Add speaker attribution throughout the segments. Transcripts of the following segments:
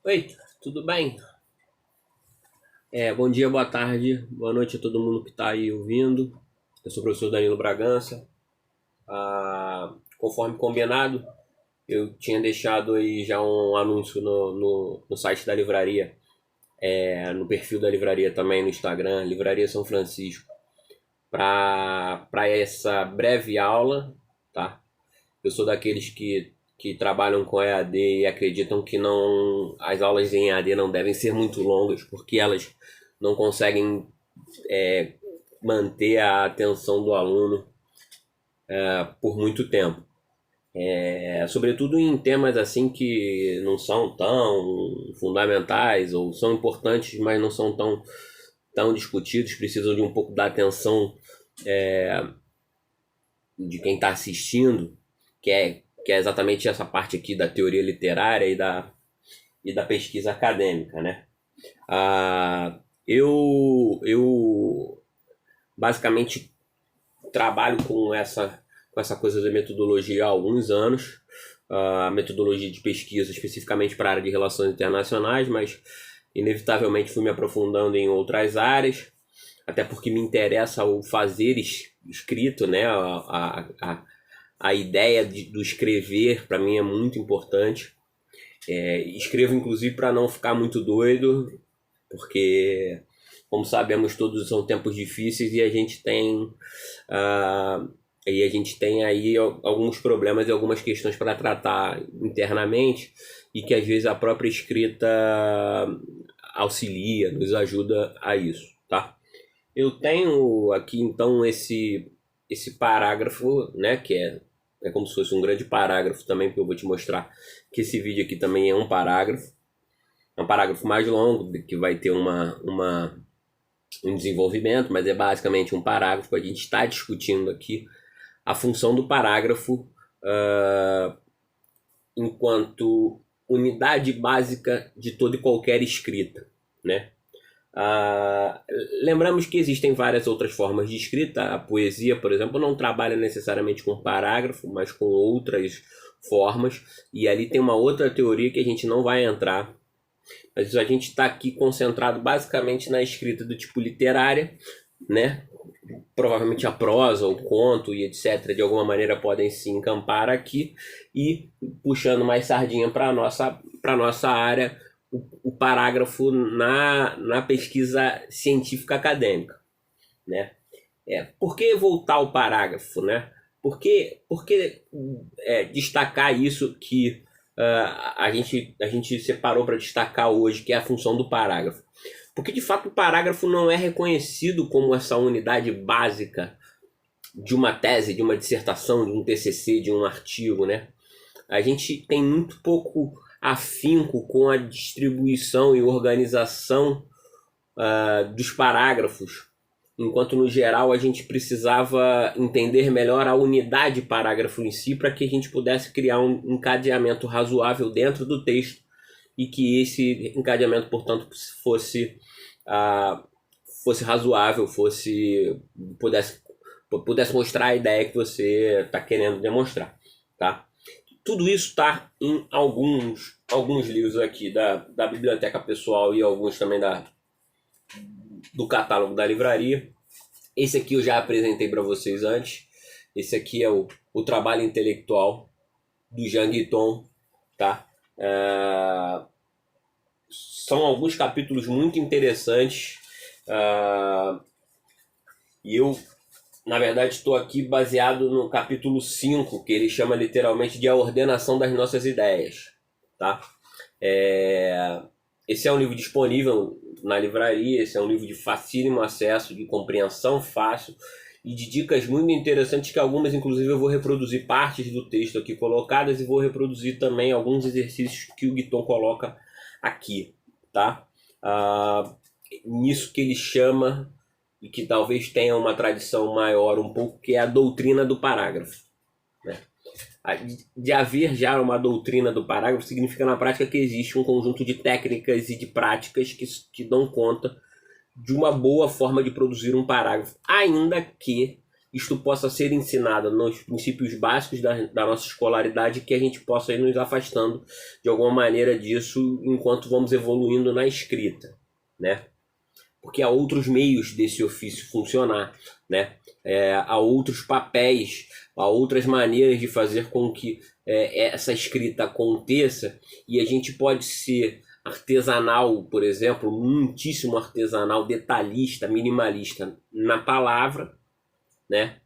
Speaker 1: Oi, tudo bem? Bom dia, boa tarde, boa noite a todo mundo que está aí ouvindo. Eu sou o professor Danilo Bragança. Conforme combinado, eu tinha deixado aí já um anúncio no site da livraria, no perfil da livraria também no Instagram, Livraria São Francisco, para essa breve aula, tá? Eu sou daqueles que trabalham com EAD e acreditam que não, as aulas em EAD não devem ser muito longas, porque elas não conseguem manter a atenção do aluno por muito tempo. Sobretudo em temas assim que não são tão fundamentais ou são importantes, mas não são tão discutidos, precisam de um pouco da atenção de quem está assistindo, que é exatamente essa parte aqui da teoria literária e da pesquisa acadêmica, né? Eu basicamente trabalho com essa coisa da metodologia há alguns anos, a metodologia de pesquisa especificamente para a área de relações internacionais, mas inevitavelmente fui me aprofundando em outras áreas, até porque me interessa o fazer escrito, né? A ideia do escrever para mim é muito importante. Escrevo inclusive para não ficar muito doido, porque, como sabemos todos, são tempos difíceis e ah, a gente tem aí alguns problemas e algumas questões para tratar internamente e que às vezes a própria escrita auxilia, nos ajuda a isso, tá? Eu tenho aqui então esse parágrafo, né, que é como se fosse um grande parágrafo também, porque eu vou te mostrar que esse vídeo aqui também é um parágrafo. É um parágrafo mais longo, que vai ter um desenvolvimento, mas é basicamente um parágrafo. A gente está discutindo aqui a função do parágrafo enquanto unidade básica de toda e qualquer escrita, né? Ah, lembramos que existem várias outras formas de escrita. A poesia, por exemplo, não trabalha necessariamente com parágrafo, mas com outras formas. E ali tem uma outra teoria que a gente não vai entrar. Mas a gente está aqui concentrado basicamente na escrita do tipo literária, né? Provavelmente a prosa, o conto e etc. de alguma maneira podem se encampar aqui. E puxando mais sardinha para nossa área, o parágrafo na pesquisa científica acadêmica, né? Por que voltar ao parágrafo, né? Por que destacar isso que a gente separou para destacar hoje, que é a função do parágrafo? Porque de fato o parágrafo não é reconhecido como essa unidade básica de uma tese, de uma dissertação, de um TCC, de um artigo, né? A gente tem muito pouco afinco com a distribuição e organização dos parágrafos, enquanto no geral a gente precisava entender melhor a unidade parágrafo em si para que a gente pudesse criar um encadeamento razoável dentro do texto e que esse encadeamento, portanto, fosse razoável, pudesse mostrar a ideia que você está querendo demonstrar, tá? Tudo isso está em alguns livros aqui da biblioteca pessoal e alguns também do catálogo da livraria. Esse aqui eu já apresentei para vocês antes. Esse aqui é o trabalho intelectual do Jean Guiton, tá? São alguns capítulos muito interessantes e eu, na verdade, estou aqui baseado no capítulo 5, que ele chama literalmente de A Ordenação das Nossas Ideias, tá? Esse é um livro disponível na livraria, esse é um livro de facílimo acesso, de compreensão fácil e de dicas muito interessantes, que algumas inclusive eu vou reproduzir partes do texto aqui colocadas e vou reproduzir também alguns exercícios que o Guiton coloca aqui, tá? Nisso que ele chama, e que talvez tenha uma tradição maior um pouco, que é a doutrina do parágrafo, né? De haver já uma doutrina do parágrafo significa na prática que existe um conjunto de técnicas e de práticas que dão conta de uma boa forma de produzir um parágrafo, ainda que isto possa ser ensinado nos princípios básicos da nossa escolaridade, que a gente possa ir nos afastando de alguma maneira disso enquanto vamos evoluindo na escrita, né? Porque há outros meios desse ofício funcionar, né? Há outros papéis, há outras maneiras de fazer com que essa escrita aconteça, e a gente pode ser artesanal, por exemplo, muitíssimo artesanal, detalhista, minimalista na palavra, né?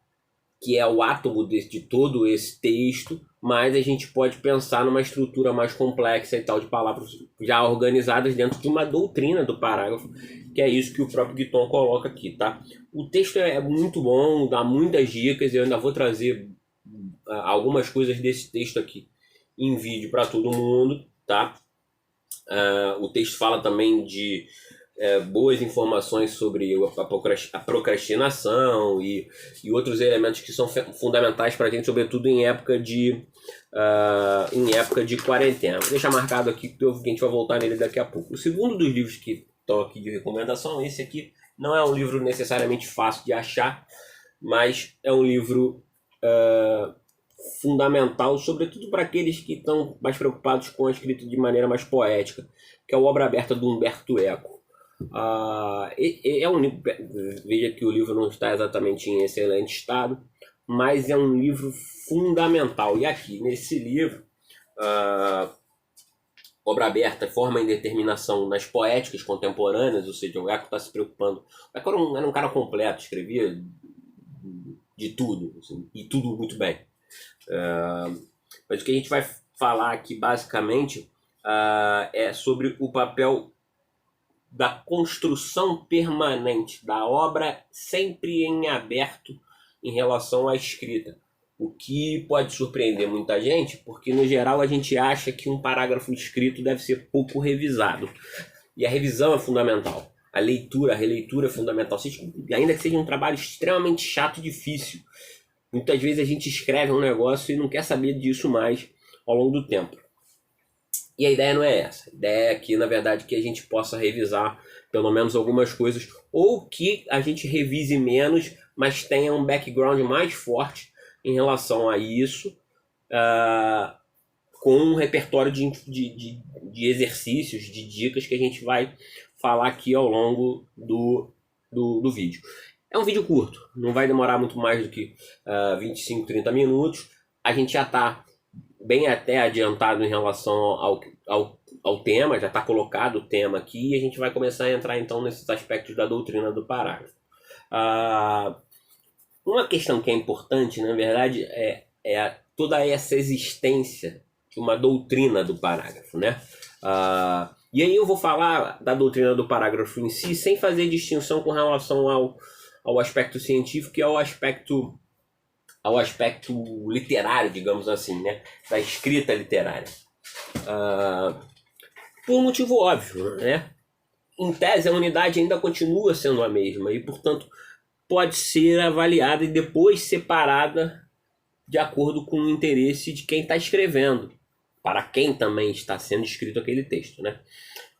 Speaker 1: Que é o átomo de todo esse texto, mas a gente pode pensar numa estrutura mais complexa e tal, de palavras já organizadas dentro de uma doutrina do parágrafo, que é isso que o próprio Guiton coloca aqui, tá? O texto é muito bom, dá muitas dicas, eu ainda vou trazer algumas coisas desse texto aqui em vídeo para todo mundo, tá? O texto fala também de boas informações sobre a procrastinação e outros elementos que são fundamentais para a gente, sobretudo em época de quarentena. Vou deixar marcado aqui que a gente vai voltar nele daqui a pouco. O segundo dos livros que estão aqui de recomendação, esse aqui não é um livro necessariamente fácil de achar, mas é um livro fundamental, sobretudo para aqueles que estão mais preocupados com a escrita de maneira mais poética, que é o Obra Aberta do Humberto Eco. É um livro, veja que o livro não está exatamente em excelente estado, mas é um livro fundamental. E aqui nesse livro, Obra Aberta, Forma e Determinação nas Poéticas Contemporâneas, ou seja, o Eco está se preocupando. O Eco era um cara completo, escrevia de tudo, assim, e tudo muito bem. Mas o que a gente vai falar aqui basicamente é sobre o papel da construção permanente da obra, sempre em aberto em relação à escrita. O que pode surpreender muita gente, porque no geral a gente acha que um parágrafo escrito deve ser pouco revisado. E a revisão é fundamental. A leitura, a releitura é fundamental. Ainda que seja um trabalho extremamente chato e difícil. Muitas vezes a gente escreve um negócio e não quer saber disso mais ao longo do tempo. E a ideia não é essa. A ideia é que, na verdade, que a gente possa revisar pelo menos algumas coisas, ou que a gente revise menos, mas tenha um background mais forte em relação a isso, com um repertório de exercícios, de dicas que a gente vai falar aqui ao longo do vídeo. É um vídeo curto, não vai demorar muito mais do que 25, 30 minutos. A gente já está bem até adiantado em relação ao tema, já está colocado o tema aqui, e a gente vai começar a entrar então nesses aspectos da doutrina do parágrafo. Uma questão que é importante, na verdade, é toda essa existência de uma doutrina do parágrafo, né? E aí eu vou falar da doutrina do parágrafo em si, sem fazer distinção com relação ao aspecto científico e ao aspecto literário, digamos assim, né? Da escrita literária. Por um motivo óbvio, né? Em tese, a unidade ainda continua sendo a mesma e, portanto, pode ser avaliada e depois separada de acordo com o interesse de quem está escrevendo, para quem também está sendo escrito aquele texto, né?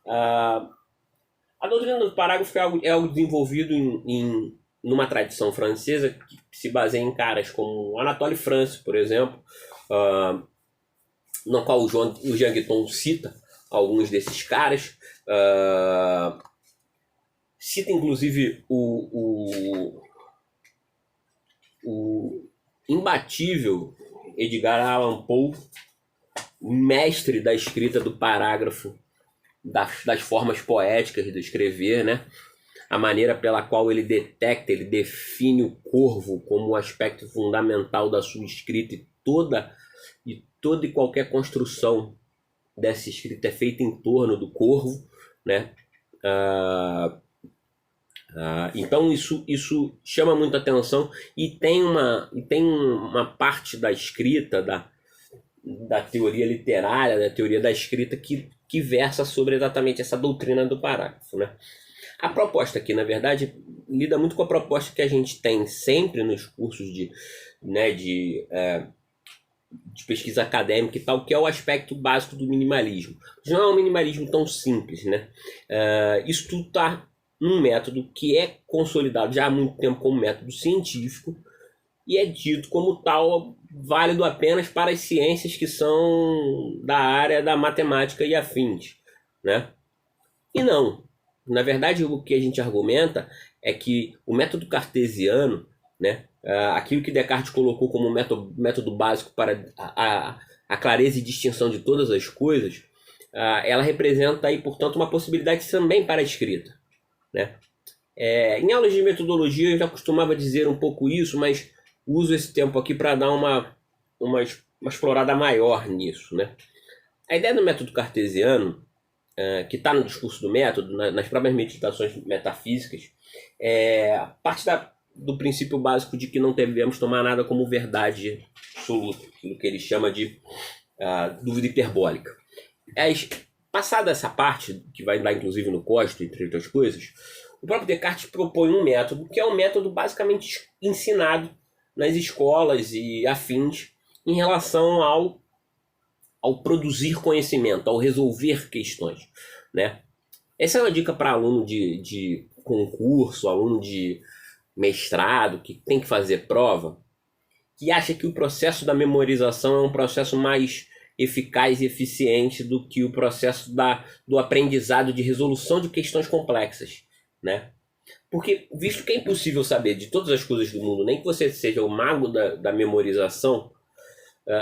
Speaker 1: A doutrina do parágrafo é algo desenvolvido numa tradição francesa que se baseia em caras como Anatole France, por exemplo, no qual o Jean Guiton cita alguns desses caras. Cita inclusive o imbatível Edgar Allan Poe, mestre da escrita do parágrafo, das formas poéticas de escrever, né? A maneira pela qual ele detecta, ele define o corvo como um aspecto fundamental da sua escrita, e toda e qualquer construção dessa escrita é feita em torno do corvo, né? Então isso chama muita atenção, e tem uma parte da escrita, da teoria literária, da teoria da escrita que versa sobre exatamente essa doutrina do parágrafo, né? A proposta aqui, na verdade, lida muito com a proposta que a gente tem sempre nos cursos de pesquisa acadêmica e tal, que é o aspecto básico do minimalismo. Não é um minimalismo tão simples, né? Isso tudo está num método que é consolidado já há muito tempo como método científico, e é dito como tal válido apenas para as ciências que são da área da matemática e afins, né? E não. Na verdade, o que a gente argumenta é que o método cartesiano, né, aquilo que Descartes colocou como método básico para a clareza e distinção de todas as coisas, ela representa aí, portanto, uma possibilidade também para a escrita, né? Em aulas de metodologia eu já costumava dizer um pouco isso, mas uso esse tempo aqui para dar uma explorada maior nisso, né? A ideia do método cartesiano, que está no discurso do método, nas próprias meditações metafísicas, parte do princípio básico de que não devemos tomar nada como verdade absoluta, aquilo que ele chama de dúvida hiperbólica. Passada essa parte, que vai dar inclusive no Cógito, entre outras coisas, o próprio Descartes propõe um método, que é um método basicamente ensinado nas escolas e afins em relação ao produzir conhecimento, ao resolver questões, né? Essa é uma dica para aluno de concurso, aluno de mestrado, que tem que fazer prova, que acha que o processo da memorização é um processo mais eficaz e eficiente do que o processo do aprendizado de resolução de questões complexas, né? Porque, visto que é impossível saber de todas as coisas do mundo, nem que você seja o mago da memorização,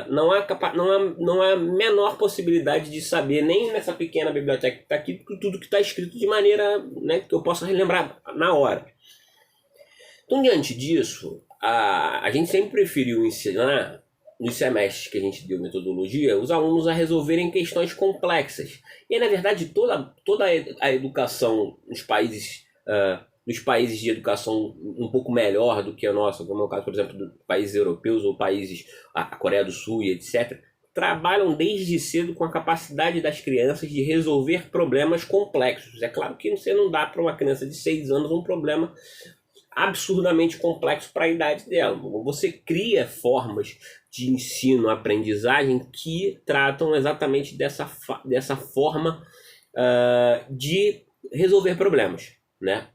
Speaker 1: não há a menor possibilidade de saber, nem nessa pequena biblioteca que está aqui, tudo que está escrito de maneira, né, que eu possa relembrar na hora. Então, diante disso, a gente sempre preferiu ensinar, nos semestres que a gente deu metodologia, os alunos a resolverem questões complexas. E aí, na verdade, toda a educação nos países de educação um pouco melhor do que a nossa, como é o caso, por exemplo, de países europeus ou países, a Coreia do Sul e etc., trabalham desde cedo com a capacidade das crianças de resolver problemas complexos. É claro que você não dá para uma criança de 6 anos um problema absurdamente complexo para a idade dela. Você cria formas de ensino, aprendizagem que tratam exatamente dessa forma de resolver problemas, né?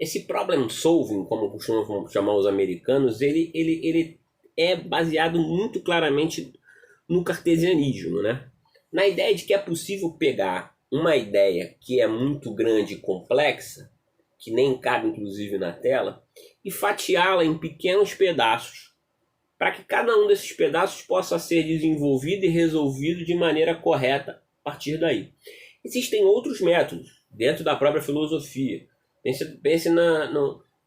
Speaker 1: Esse problem solving, como costumam chamar os americanos, ele é baseado muito claramente no cartesianismo, né? Na ideia de que é possível pegar uma ideia que é muito grande e complexa, que nem cabe inclusive na tela, e fatiá-la em pequenos pedaços, para que cada um desses pedaços possa ser desenvolvido e resolvido de maneira correta a partir daí. Existem outros métodos dentro da própria filosofia. Pense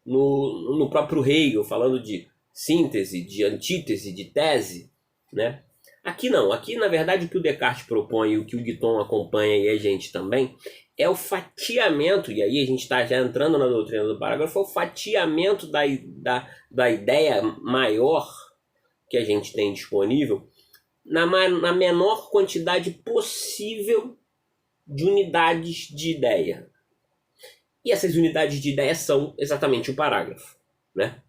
Speaker 1: no próprio Hegel, falando de síntese, de antítese, de tese, né? Aqui não. Aqui, na verdade, o que o Descartes propõe e o que o Guiton acompanha e a gente também é o fatiamento, e aí a gente está já entrando na doutrina do parágrafo, é o fatiamento da ideia maior que a gente tem disponível na menor quantidade possível de unidades de ideia. E essas unidades de ideia são exatamente o parágrafo, né?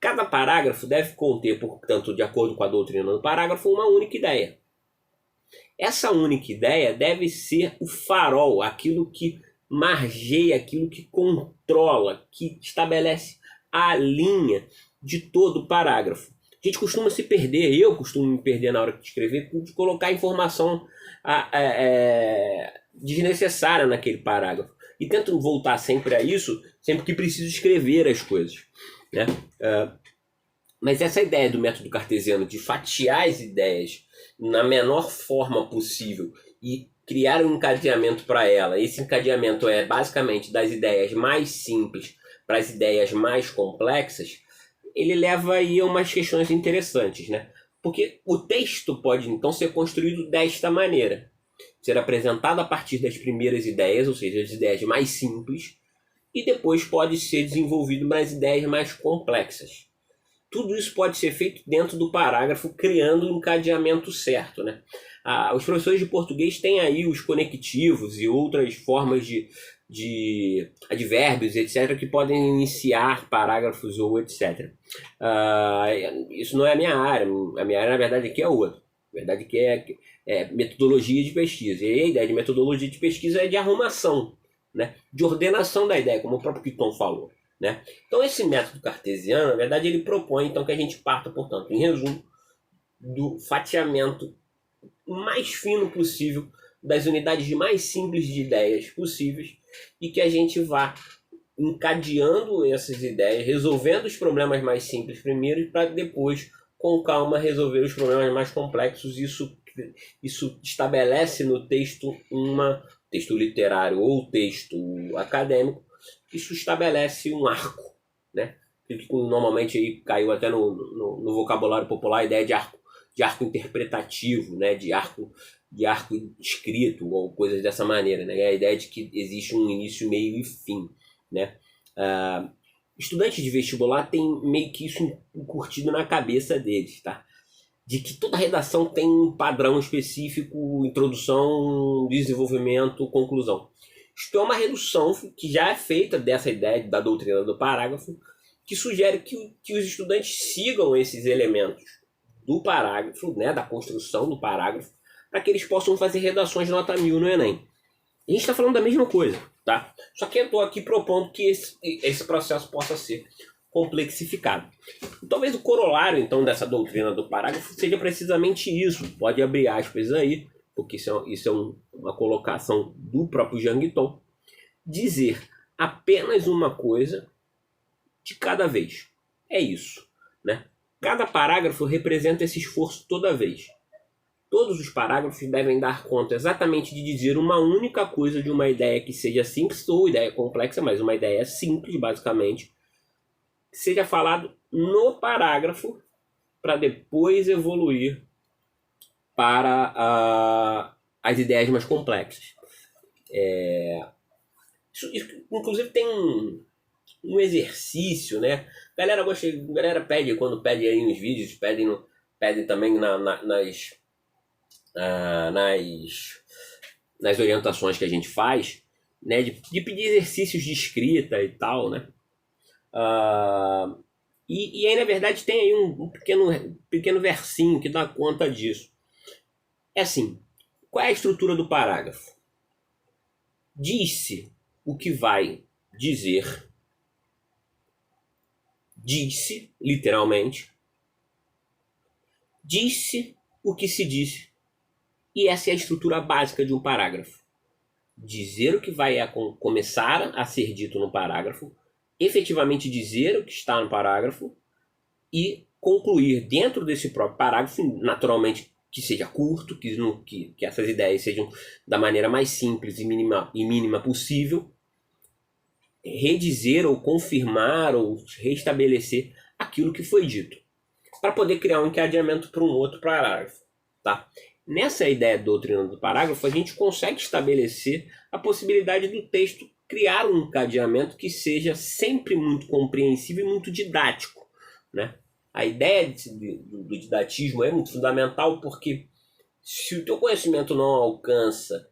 Speaker 1: Cada parágrafo deve conter, portanto, de acordo com a doutrina do parágrafo, uma única ideia. Essa única ideia deve ser o farol, aquilo que margeia, aquilo que controla, que estabelece a linha de todo o parágrafo. A gente costuma se perder, eu costumo me perder na hora de escrever, de colocar informação desnecessária naquele parágrafo. E tento voltar sempre a isso, sempre que preciso escrever as coisas, né? Mas essa ideia do método cartesiano de fatiar as ideias na menor forma possível e criar um encadeamento para ela, esse encadeamento é basicamente das ideias mais simples para as ideias mais complexas, ele leva aí a umas questões interessantes, né? Porque o texto pode então ser construído desta maneira: ser apresentado a partir das primeiras ideias, ou seja, as ideias mais simples, e depois pode ser desenvolvido nas ideias mais complexas. Tudo isso pode ser feito dentro do parágrafo, criando um encadeamento certo, né? Os professores de português têm aí os conectivos e outras formas de advérbios, etc., que podem iniciar parágrafos ou etc. Isso não é a minha área. A minha área, na verdade, aqui é outra. A verdade que é metodologia de pesquisa. E a ideia de metodologia de pesquisa é de arrumação, né? De ordenação da ideia, como o próprio Guiton falou, né? Então esse método cartesiano, na verdade, ele propõe então que a gente parta, portanto, em resumo, do fatiamento mais fino possível das unidades mais simples de ideias possíveis e que a gente vá encadeando essas ideias, resolvendo os problemas mais simples primeiro para depois, com calma, resolver os problemas mais complexos. Isso estabelece no texto texto literário ou texto acadêmico, isso estabelece um arco, né? Que normalmente aí caiu até no vocabulário popular a ideia de arco interpretativo, né? De arco escrito ou coisas dessa maneira, né? A ideia de que existe um início, meio e fim, né? Estudantes de vestibular tem meio que isso encurtido na cabeça deles, tá? De que toda redação tem um padrão específico, introdução, desenvolvimento, conclusão. Isto é uma redução que já é feita dessa ideia da doutrina do parágrafo, que sugere que os estudantes sigam esses elementos do parágrafo, né, da construção do parágrafo, para que eles possam fazer redações de nota 1000 no Enem. A gente está falando da mesma coisa, tá? Só que eu estou aqui propondo que esse processo possa ser complexificado. Talvez o corolário, então, dessa doutrina do parágrafo seja precisamente isso. Pode abrir aspas aí, porque isso é uma colocação do próprio Jean Guiton. Dizer apenas uma coisa de cada vez. É isso, né? Cada parágrafo representa esse esforço toda vez. Todos os parágrafos devem dar conta exatamente de dizer uma única coisa de uma ideia que seja simples ou ideia complexa, mas uma ideia simples, basicamente, que seja falado no parágrafo para depois evoluir para as ideias mais complexas. Isso, inclusive, tem um exercício, né? A galera pede, quando pede aí nos vídeos, pedem também nas orientações que a gente faz, né, de pedir exercícios de escrita e tal, né? E aí, na verdade, tem aí um pequeno versinho que dá conta disso. É assim, qual é a estrutura do parágrafo? Diz-se o que vai dizer, diz-se, literalmente, diz-se o que se disse. E essa é a estrutura básica de um parágrafo. Dizer o que vai começar a ser dito no parágrafo, efetivamente dizer o que está no parágrafo e concluir dentro desse próprio parágrafo, naturalmente que seja curto, que essas ideias sejam da maneira mais simples e mínima possível, redizer ou confirmar ou restabelecer aquilo que foi dito, para poder criar um encadeamento para um outro parágrafo, tá? Nessa ideia da doutrina do parágrafo, a gente consegue estabelecer a possibilidade do texto criar um encadeamento que seja sempre muito compreensível e muito didático, né? A ideia do didatismo é muito fundamental, porque se o teu conhecimento não alcança,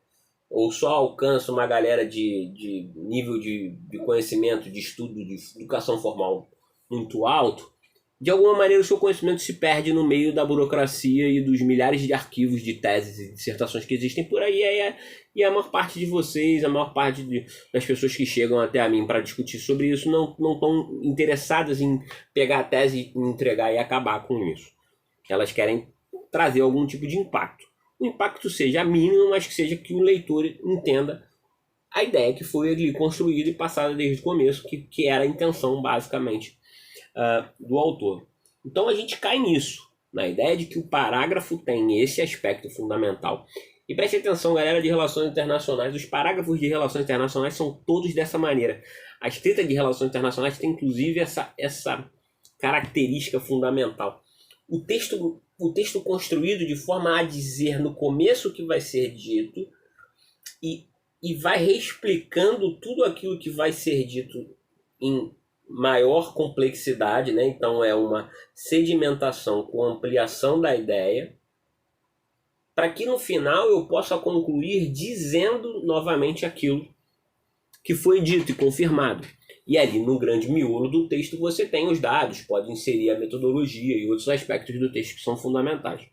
Speaker 1: ou só alcança uma galera de nível de conhecimento, de estudo, de educação formal muito alto, de alguma maneira o seu conhecimento se perde no meio da burocracia e dos milhares de arquivos de teses e dissertações que existem por aí. E a maior parte de vocês, a maior parte das pessoas que chegam até a mim para discutir sobre isso não estão interessadas em pegar a tese, entregar e acabar com isso. Elas querem trazer algum tipo de impacto. O impacto seja mínimo, mas que seja que o leitor entenda a ideia que foi ali construída e passada desde o começo, que era a intenção, basicamente, do autor. Então a gente cai nisso, na ideia de que o parágrafo tem esse aspecto fundamental. E preste atenção, galera de relações internacionais, os parágrafos de relações internacionais são todos dessa maneira. A escrita de relações internacionais tem inclusive essa característica fundamental. O texto construído de forma a dizer no começo o que vai ser dito e vai reexplicando tudo aquilo que vai ser dito em maior complexidade, né? Então é uma sedimentação com ampliação da ideia, para que no final eu possa concluir dizendo novamente aquilo que foi dito e confirmado. E ali no grande miolo do texto você tem os dados, pode inserir a metodologia e outros aspectos do texto que são fundamentais.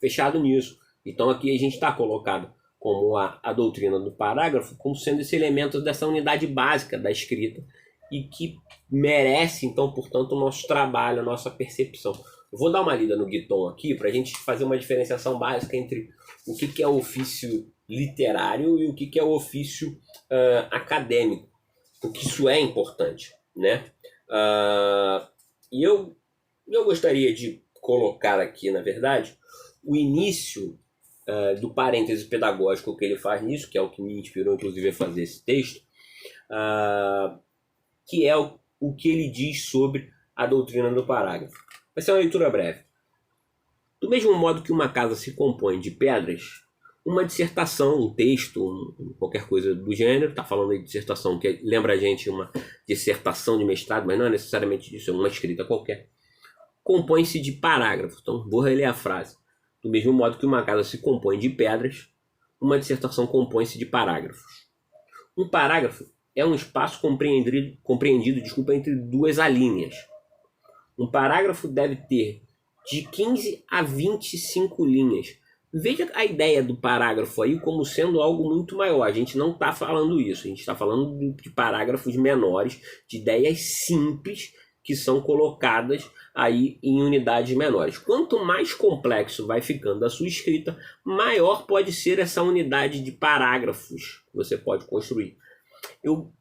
Speaker 1: Fechado nisso. Então aqui a gente está colocado como a doutrina do parágrafo como sendo esse elemento dessa unidade básica da escrita, e que merece, então, portanto, o nosso trabalho, a nossa percepção. Eu vou dar uma lida no Guiton aqui para a gente fazer uma diferenciação básica entre o que é o ofício literário e o que é o ofício acadêmico, porque isso é importante, né? E eu gostaria de colocar aqui, na verdade, o início do parêntese pedagógico que ele faz nisso, que é o que me inspirou, inclusive, a fazer esse texto, que é o que ele diz sobre a doutrina do parágrafo. Vai ser uma leitura breve. Do mesmo modo que uma casa se compõe de pedras, uma dissertação, um texto, qualquer coisa do gênero, está falando de dissertação, que lembra a gente uma dissertação de mestrado, mas não é necessariamente isso, é uma escrita qualquer, compõe-se de parágrafos. Então, vou reler a frase. Do mesmo modo que uma casa se compõe de pedras, uma dissertação compõe-se de parágrafos. Um parágrafo é um espaço compreendido entre duas alíneas. Um parágrafo deve ter de 15 a 25 linhas. Veja a ideia do parágrafo aí como sendo algo muito maior. A gente não está falando isso. A gente está falando de parágrafos menores, de ideias simples que são colocadas aí em unidades menores. Quanto mais complexo vai ficando a sua escrita, maior pode ser essa unidade de parágrafos que você pode construir. Eu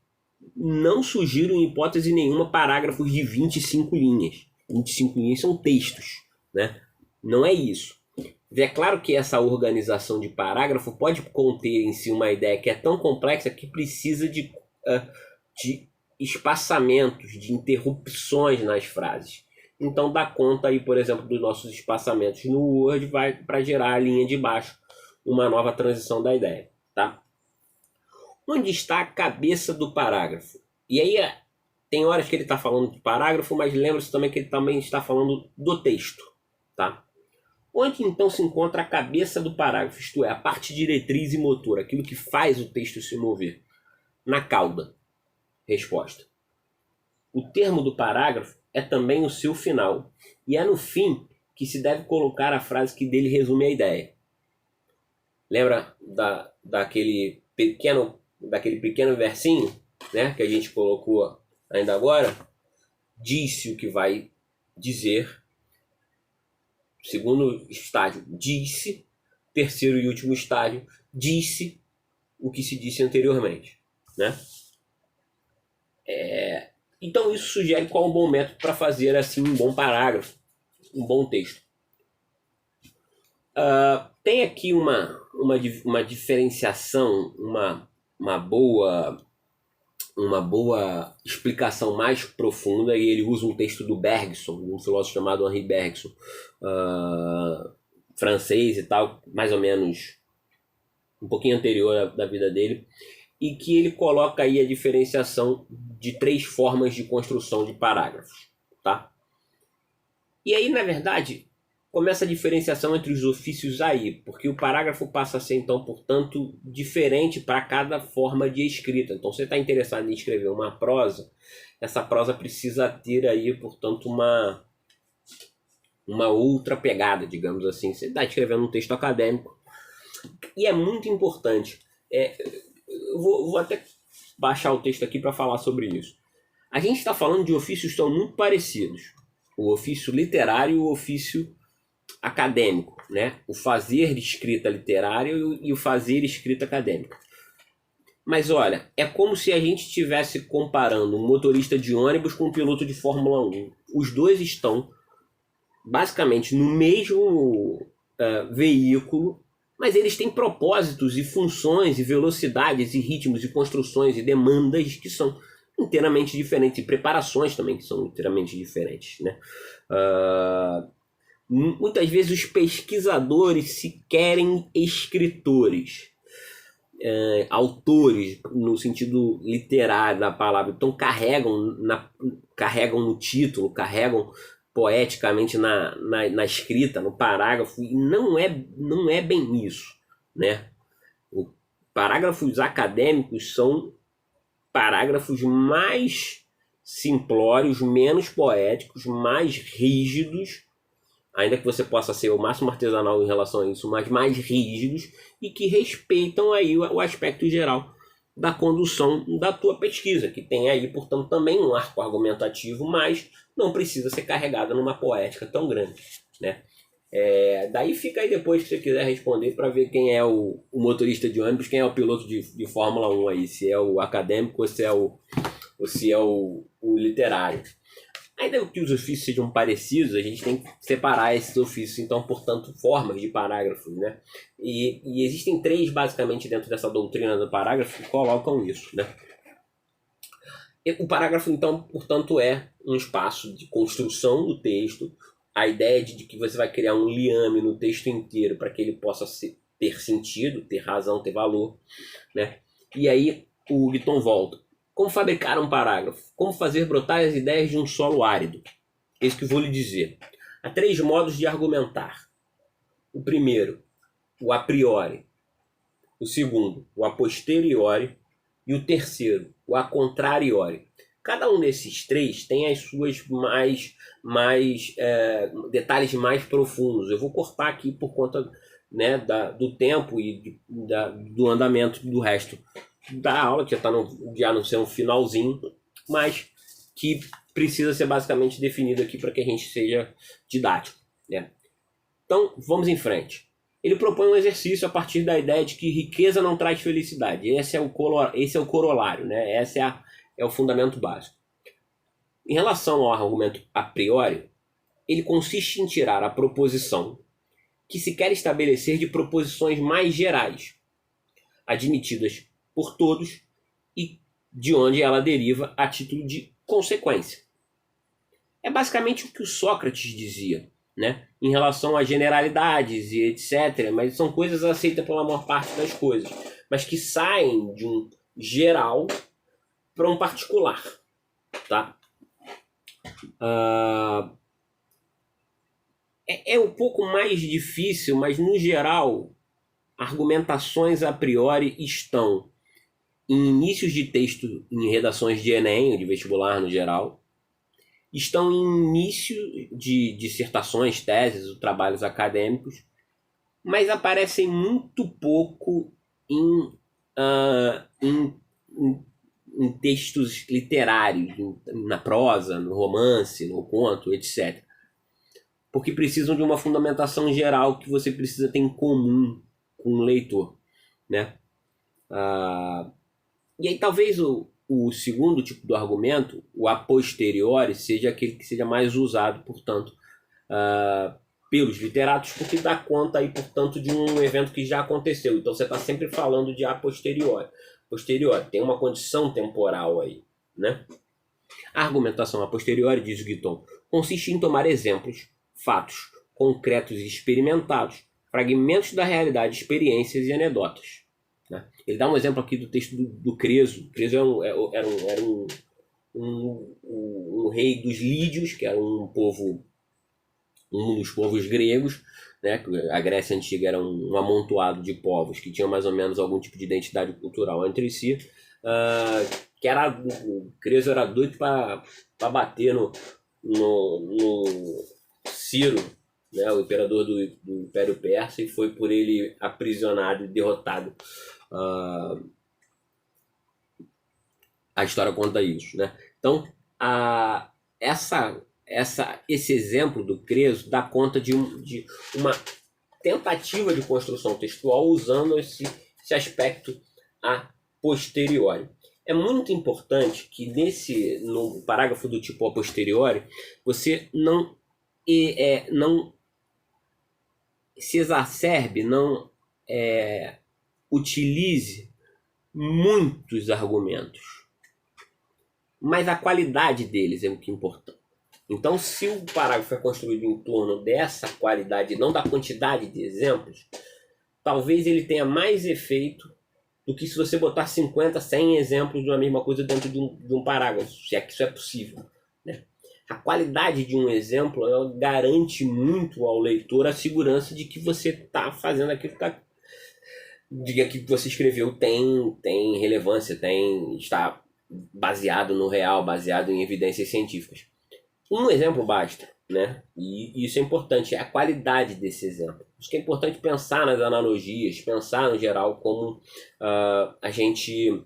Speaker 1: não sugiro em hipótese nenhuma parágrafos de 25 linhas. 25 linhas são textos, né? Não é isso. É claro que essa organização de parágrafo pode conter em si uma ideia que é tão complexa que precisa de espaçamentos, de interrupções nas frases. Então dá conta aí, por exemplo, dos nossos espaçamentos no Word para gerar a linha de baixo, uma nova transição da ideia, tá? Onde está a cabeça do parágrafo? E aí tem horas que ele está falando de parágrafo, mas lembre-se também que ele também está falando do texto, tá? Onde então se encontra a cabeça do parágrafo, isto é, a parte diretriz e motor, aquilo que faz o texto se mover? Na cauda. Resposta. O termo do parágrafo é também o seu final, e é no fim que se deve colocar a frase que dele resume a ideia. Lembra daquele pequeno versinho, né, que a gente colocou ainda agora? Disse o que vai dizer. Segundo estágio, disse. Terceiro e último estágio, disse o que se disse anteriormente, né? Então isso sugere qual é um bom método para fazer assim um bom parágrafo, um bom texto. Tem aqui uma diferenciação, uma boa explicação mais profunda, e ele usa um texto do Bergson, um filósofo chamado Henri Bergson, francês e tal, mais ou menos um pouquinho anterior da vida dele, e que ele coloca aí a diferenciação de 3 formas de construção de parágrafos, tá? E aí, na verdade, começa a diferenciação entre os ofícios aí, porque o parágrafo passa a ser, então, portanto, diferente para cada forma de escrita. Então, você está interessado em escrever uma prosa, essa prosa precisa ter aí, portanto, uma outra pegada, digamos assim. Você está escrevendo um texto acadêmico, e é muito importante. Eu vou até baixar o texto aqui para falar sobre isso. A gente está falando de ofícios que são muito parecidos. O ofício literário e o ofício acadêmico, né? O fazer de escrita literária e o fazer escrita acadêmica. Mas olha, é como se a gente estivesse comparando um motorista de ônibus com um piloto de Fórmula 1. Os dois estão basicamente no mesmo veículo, mas eles têm propósitos e funções e velocidades e ritmos e construções e demandas que são inteiramente diferentes, e preparações também que são inteiramente diferentes, né? Muitas vezes os pesquisadores se querem escritores, autores no sentido literário da palavra, então carregam no título, carregam poeticamente na escrita, no parágrafo, e não é bem isso, né? Os parágrafos acadêmicos são parágrafos mais simplórios, menos poéticos, mais rígidos, ainda que você possa ser o máximo artesanal em relação a isso, mas mais rígidos, e que respeitam aí o aspecto geral da condução da tua pesquisa, que tem aí, portanto, também um arco argumentativo, mas não precisa ser carregada numa poética tão grande, né? Daí fica aí depois que você quiser responder para ver quem é o motorista de ônibus, quem é o piloto de Fórmula 1 aí, se é o acadêmico ou se é o literário. Ainda que os ofícios sejam parecidos, a gente tem que separar esses ofícios, então, portanto, formas de parágrafos, né? E existem três, basicamente, dentro dessa doutrina do parágrafo que colocam isso, né? O parágrafo, então, portanto, é um espaço de construção do texto, a ideia de que você vai criar um liame no texto inteiro para que ele possa ter sentido, ter razão, ter valor, né? E aí o Guiton volta. Como fabricar um parágrafo? Como fazer brotar as ideias de um solo árido? Isso que eu vou lhe dizer. Há três modos de argumentar. O primeiro, o a priori. O segundo, o a posteriori. E o terceiro, o a contrariori. Cada um desses três tem as suas detalhes mais profundos. Eu vou cortar aqui por conta, né, do tempo e do andamento do resto da aula, que já está no seu finalzinho, mas que precisa ser basicamente definido aqui para que a gente seja didático, né? Então, vamos em frente. Ele propõe um exercício a partir da ideia de que riqueza não traz felicidade. Esse é o corolário, né? Esse é o fundamento básico. Em relação ao argumento a priori, ele consiste em tirar a proposição que se quer estabelecer de proposições mais gerais, admitidas por todos e de onde ela deriva a título de consequência. É basicamente o que o Sócrates dizia, né, em relação a generalidades e etc., mas são coisas aceitas pela maior parte das coisas, mas que saem de um geral para um particular, tá? É um pouco mais difícil, mas no geral, argumentações a priori estão em inícios de texto em redações de Enem, de vestibular no geral, estão em início de dissertações, teses ou trabalhos acadêmicos, mas aparecem muito pouco em textos literários, na prosa, no romance, no conto, etc. Porque precisam de uma fundamentação geral que você precisa ter em comum com o leitor, né? E aí talvez o segundo tipo do argumento, o a posteriori, seja aquele que seja mais usado, portanto, pelos literatos, porque dá conta aí, portanto, de um evento que já aconteceu. Então você está sempre falando de a posteriori. Posteriori, tem uma condição temporal aí, né? A argumentação a posteriori, diz o Guiton, consiste em tomar exemplos, fatos concretos e experimentados, fragmentos da realidade, experiências e anedotas. Né? Ele dá um exemplo aqui do texto do Creso. Creso era um rei dos Lídios, que era um dos povos gregos, né? A Grécia Antiga era um amontoado de povos que tinham mais ou menos algum tipo de identidade cultural entre si, o Creso era doido para bater no Ciro, né, o imperador do Império Persa, e foi por ele aprisionado e derrotado. A história conta isso, né? Então, esse exemplo do Creso dá conta de uma tentativa de construção textual usando esse aspecto a posteriori. É muito importante que no parágrafo do tipo a posteriori você não se exacerbe, não utilize muitos argumentos, mas a qualidade deles é o que importa. Então, se o parágrafo é construído em torno dessa qualidade, não da quantidade de exemplos, talvez ele tenha mais efeito do que se você botar 50, 100 exemplos de uma mesma coisa dentro de um parágrafo, se é que isso é possível, né? A qualidade de um exemplo garante muito ao leitor a segurança de que você está fazendo aquilo que você escreveu tem relevância, está baseado no real, baseado em evidências científicas. Um exemplo basta, né? E isso é importante, é a qualidade desse exemplo. Acho que é importante pensar nas analogias, pensar no geral como a gente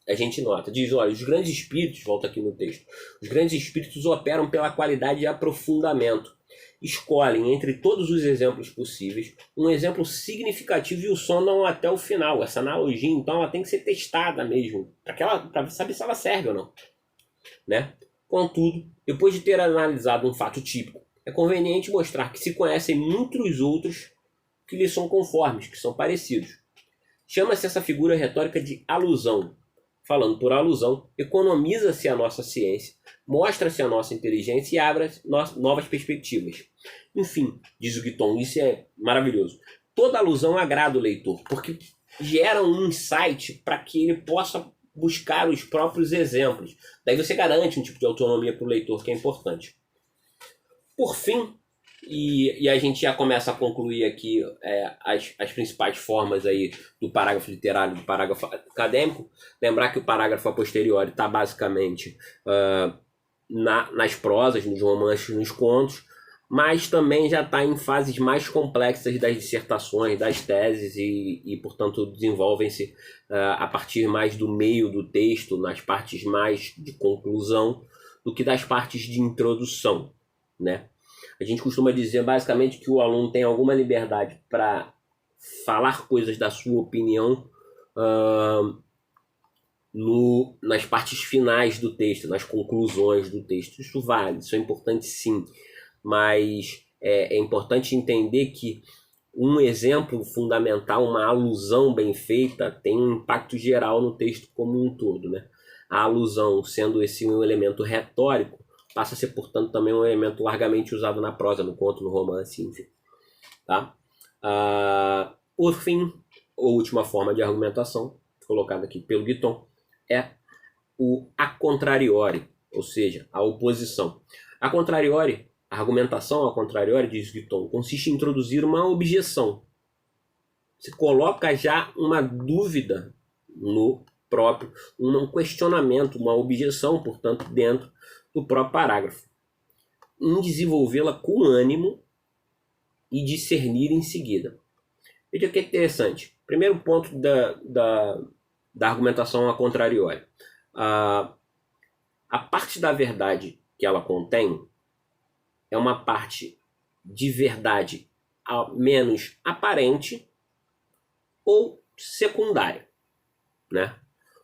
Speaker 1: a gente nota, diz, olha, os grandes espíritos, volta aqui no texto, os grandes espíritos operam pela qualidade de aprofundamento. Escolhem, entre todos os exemplos possíveis, um exemplo significativo e o sondam até o final. Essa analogia, então, ela tem que ser testada mesmo, para saber se ela serve ou não. Né? Contudo, depois de ter analisado um fato típico, é conveniente mostrar que se conhecem muitos outros que lhe são conformes, que são parecidos. Chama-se essa figura retórica de alusão. Falando por alusão, economiza-se a nossa ciência, mostra-se a nossa inteligência e abre novas perspectivas. Enfim, diz o Guiton, isso é maravilhoso. Toda alusão agrada o leitor, porque gera um insight para que ele possa buscar os próprios exemplos. Daí você garante um tipo de autonomia para o leitor que é importante. Por fim, e a gente já começa a concluir aqui as principais formas aí do parágrafo literário e do parágrafo acadêmico. Lembrar que o parágrafo a posteriori está basicamente nas prosas, nos romances, nos contos, mas também já está em fases mais complexas das dissertações, das teses e portanto, desenvolvem-se a partir mais do meio do texto, nas partes mais de conclusão, do que das partes de introdução, né? A gente costuma dizer basicamente que o aluno tem alguma liberdade para falar coisas da sua opinião nas partes finais do texto, nas conclusões do texto. Isso vale, isso é importante sim, mas é importante entender que um exemplo fundamental, uma alusão bem feita, tem um impacto geral no texto como um todo, né? A alusão, sendo esse um elemento retórico, passa a ser, portanto, também um elemento largamente usado na prosa, no conto, no romance, enfim. Tá? Por fim, a última forma de argumentação, colocada aqui pelo Guiton, é o a contrariori, ou seja, a oposição. A contrariori, a argumentação a contrariori, diz Guiton, consiste em introduzir uma objeção. Você coloca já uma dúvida no próprio, um questionamento, uma objeção, portanto, dentro do próprio parágrafo, em desenvolvê-la com ânimo e discernir em seguida. Veja o que é interessante. Primeiro ponto da argumentação a contrariori. A parte da verdade que ela contém é uma parte de verdade menos aparente ou secundária, né?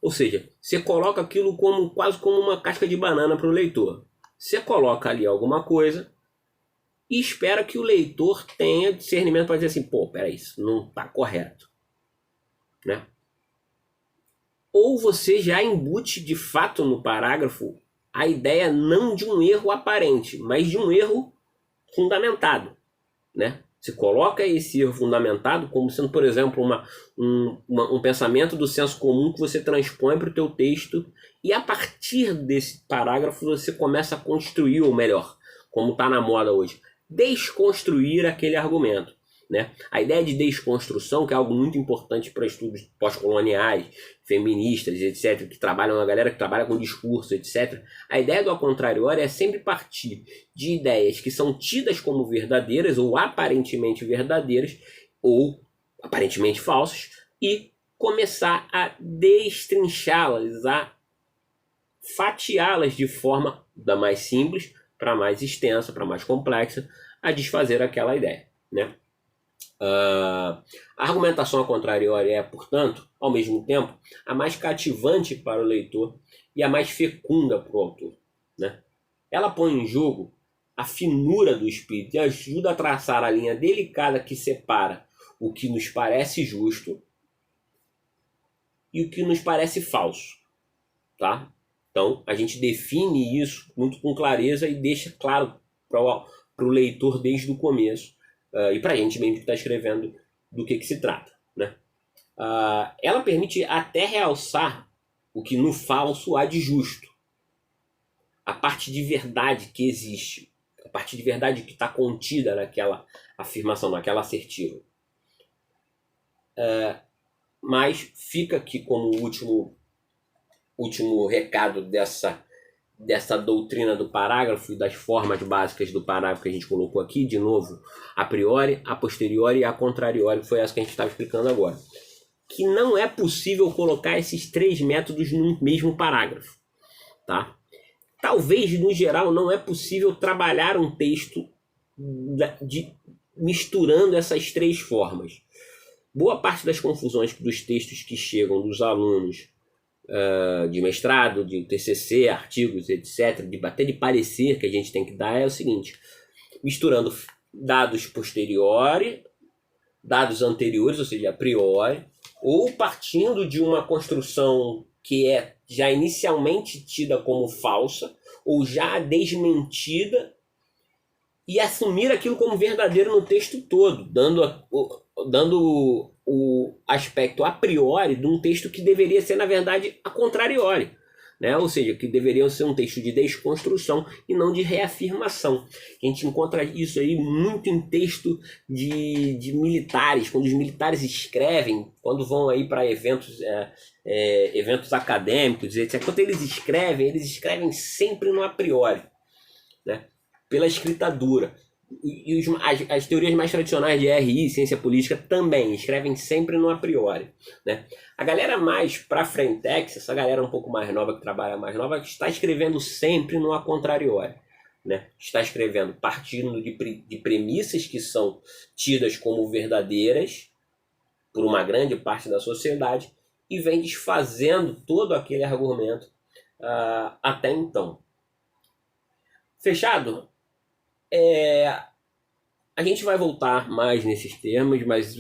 Speaker 1: Ou seja, você coloca aquilo quase como uma casca de banana para o leitor. Você coloca ali alguma coisa e espera que o leitor tenha discernimento para dizer assim, pô, peraí, isso não está correto, né? Ou você já embute de fato no parágrafo a ideia não de um erro aparente, mas de um erro fundamentado, né? Você coloca esse erro fundamentado como sendo, por exemplo, um pensamento do senso comum que você transpõe para o teu texto e a partir desse parágrafo você começa a construir, ou melhor, como está na moda hoje, desconstruir aquele argumento, né? A ideia de desconstrução, que é algo muito importante para estudos pós-coloniais, feministas, etc., que trabalham, a galera que trabalha com discurso, etc. A ideia do a contrariori é sempre partir de ideias que são tidas como verdadeiras ou aparentemente verdadeiras ou aparentemente falsas e começar a destrinchá-las, a fatiá-las de forma da mais simples para mais extensa, para mais complexa, a desfazer aquela ideia, né? A argumentação a contrariori é, portanto, ao mesmo tempo, a mais cativante para o leitor e a mais fecunda para o autor, né? Ela põe em jogo a finura do espírito e ajuda a traçar a linha delicada que separa o que nos parece justo e o que nos parece falso, tá? Então, a gente define isso muito com clareza e deixa claro para o leitor desde o começo. E para a gente mesmo que está escrevendo do que se trata, né? Ela permite até realçar o que no falso há de justo. A parte de verdade que existe. A parte de verdade que está contida naquela afirmação, naquela assertiva. Mas fica aqui como último recado dessa doutrina do parágrafo e das formas básicas do parágrafo que a gente colocou aqui, de novo, a priori, a posteriori e a contrariori, que foi essa que a gente estava explicando agora. que não é possível colocar esses 3 métodos no mesmo parágrafo, tá? Talvez, no geral, não é possível trabalhar um texto misturando essas 3 formas. Boa parte das confusões dos textos que chegam dos alunos de mestrado, de TCC, artigos, etc., até de parecer que a gente tem que dar é o seguinte: misturando dados posteriores, dados anteriores, ou seja, a priori, ou partindo de uma construção que é já inicialmente tida como falsa, ou já desmentida, e assumir aquilo como verdadeiro no texto todo, dando o aspecto a priori de um texto que deveria ser, na verdade, a contrariori, né? Ou seja, que deveria ser um texto de desconstrução e não de reafirmação. A gente encontra isso aí muito em texto de militares, quando os militares escrevem, quando vão aí para eventos acadêmicos, etc. Quando eles escrevem sempre no a priori, né? Pela escrita dura. E as teorias mais tradicionais de RI, ciência política, também escrevem sempre no a priori, né? A galera mais pra frentex, essa galera um pouco mais nova, que trabalha mais nova, está escrevendo sempre no a contrariori, né? Está escrevendo partindo de premissas que são tidas como verdadeiras por uma grande parte da sociedade e vem desfazendo todo aquele argumento até então. Fechado? A gente vai voltar mais nesses termos, mas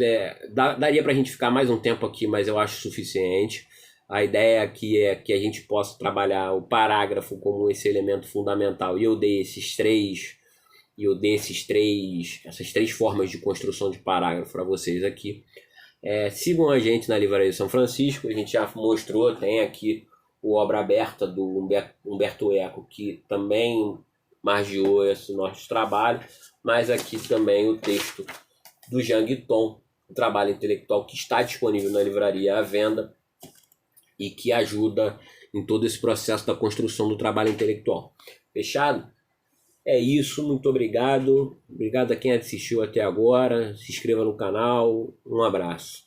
Speaker 1: daria para a gente ficar mais um tempo aqui, mas eu acho suficiente. A ideia aqui é que a gente possa trabalhar o parágrafo como esse elemento fundamental, e eu dei essas 3 formas de construção de parágrafo para vocês aqui. Sigam a gente na Livraria São Francisco, a gente já mostrou, tem aqui o Obra Aberta do Humberto Eco, que também margeou esse nosso trabalho, mas aqui também o texto do Jean Guiton, o trabalho intelectual que está disponível na livraria à venda e que ajuda em todo esse processo da construção do trabalho intelectual. Fechado? É isso, muito obrigado. Obrigado a quem assistiu até agora. Se inscreva no canal. Um abraço.